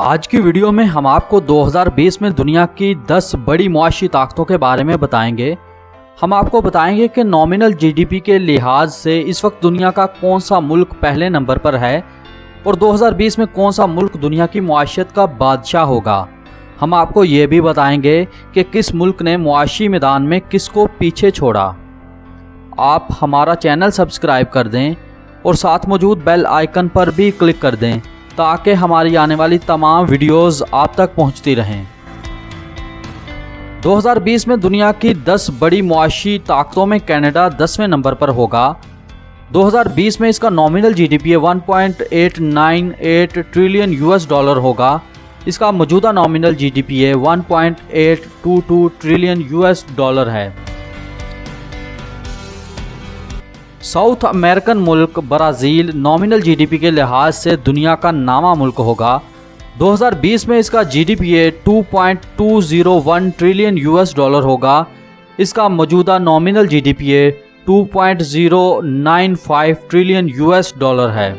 आज की वीडियो में हम आपको 2020 में दुनिया की 10 बड़ी मुआशी ताकतों के बारे में बताएंगे। हम आपको बताएंगे कि नॉमिनल जीडीपी के लिहाज से इस वक्त दुनिया का कौन सा मुल्क पहले नंबर पर है और 2020 में कौन सा मुल्क दुनिया की मुआशियत का बादशाह होगा। हम आपको ये भी बताएंगे कि किस मुल्क ने मुआशी मैदान में किसको पीछे छोड़ा। आप हमारा चैनल सब्सक्राइब कर दें और साथ मौजूद बेल आइकन पर भी क्लिक कर दें ताकि हमारी आने वाली तमाम वीडियोस आप तक पहुंचती रहें। 2020 में दुनिया की 10 बड़ी मुआशी ताकतों में कनाडा 10वें नंबर पर होगा। 2020 में इसका nominal GDP 1.898 trillion US dollar होगा। इसका मौजूदा nominal GDP 1.822 trillion US dollar है। साउथ अमेरिकन मुल्क ब्राज़ील नॉमिनल जीडीपी के लिहाज से दुनिया का नामा मुल्क होगा। 2020 में इसका जीडीपी 2.201 ट्रिलियन यूएस डॉलर होगा। इसका मौजूदा nominal GDP 2.095 trillion US dollar है।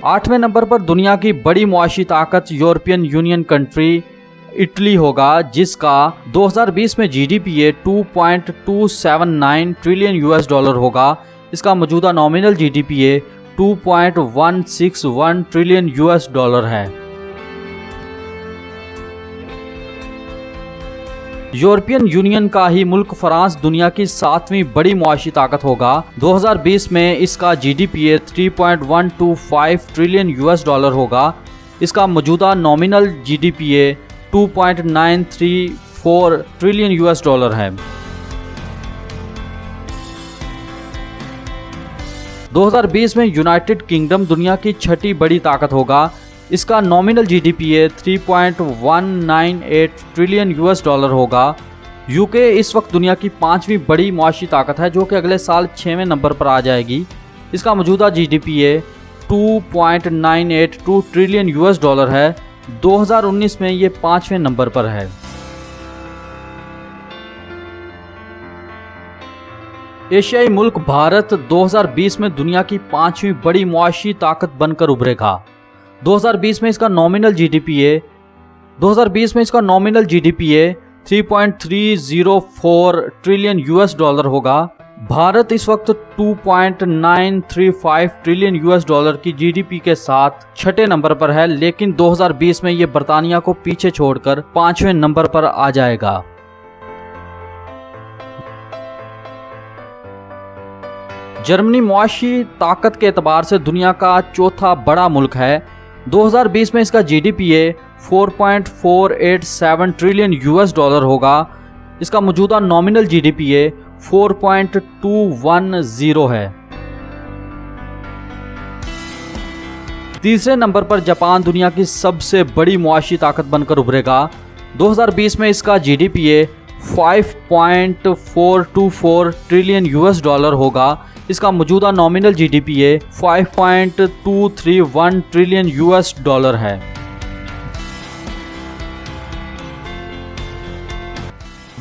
8वें नंबर पर दुनिया की बड़ी मुआशी ताकत यूरोपियन यूनियन कंट्री इटली होगा, जिसका 2020 में जीडीपी 2.279 ट्रिलियन यूएस डॉलर होगा। इसका मौजूदा nominal GDP 2.161 trillion US dollar है। यूरोपियन यूनियन का ही मुल्क फ्रांस दुनिया की 7वीं बड़ी मुआशी ताकत होगा। 2020 में इसका जीडीपी 3.125 ट्रिलियन यूएस डॉलर होगा। इसका मौजूदा nominal GDP 2.934 trillion US dollar है। 2020 में यूनाइटेड किंगडम दुनिया की 6ठी बड़ी ताकत होगा। इसका nominal GDP 3.198 trillion US dollar होगा। यूके इस वक्त दुनिया की 5वीं बड़ी मुआशी ताकत है, जो कि अगले साल 6वें नंबर पर आ जाएगी। इसका मौजूदा जीडीपी 2.982 ट्रिलियन यूएस डॉलर है। 2019 में ये 5वें नंबर पर है। एशियाई मुल्क भारत 2020 में दुनिया की 5वीं बड़ी मुआशी ताकत बनकर उभरेगा। 2020 में इसका nominal GDP 3.304 trillion US dollar होगा। भारत इस वक्त 2.935 ट्रिलियन यूएस डॉलर की जीडीपी के साथ 6ठे नंबर पर है, लेकिन 2020 में ये बर्तानिया को पीछे छोड़कर 5वें नंबर पर आ जाएगा। जर्मनी मुआशी ताकत के एतबार से दुनिया का चौथा बड़ा मुल्क है। 2020 में इसका जीडीपी 4.487 ट्रिलियन यूएस डॉलर होगा। इसका मौजूदा नॉमिनल जीडीपी 4.210 है। तीसरे नंबर पर जापान दुनिया की सबसे बड़ी मुआशी ताकत बनकर उभरेगा। 2020 में इसका जीडीपी 5.424 ट्रिलियन यूएस डॉलर होगा। इसका मौजूदा nominal GDP 5.231 trillion US dollar है।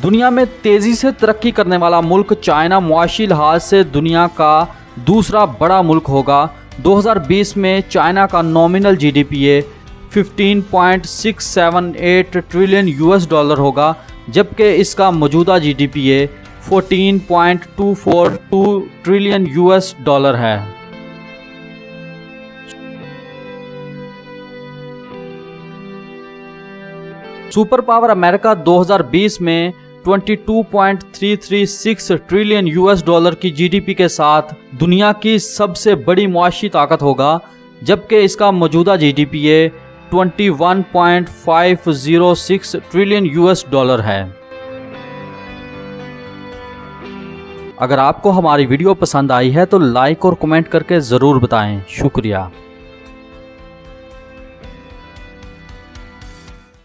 दुनिया में तेजी से तरक्की करने वाला मुल्क चाइना मुआशी लिहाज से दुनिया का दूसरा बड़ा मुल्क होगा। 2020 में चाइना का nominal GDP 15.678 trillion US dollar होगा, जबकि इसका मौजूदा जीडीपी 14.242 ट्रिलियन यूएस डॉलर है। सुपर पावर अमेरिका 2020 में 22.336 ट्रिलियन यूएस डॉलर की जीडीपी के साथ दुनिया की सबसे बड़ी मुआशी ताकत होगा, जबकि इसका मौजूदा जीडीपी 21.506 ट्रिलियन यूएस डॉलर है। अगर आपको हमारी वीडियो पसंद आई है तो लाइक और कमेंट करके ज़रूर बताएं। शुक्रिया।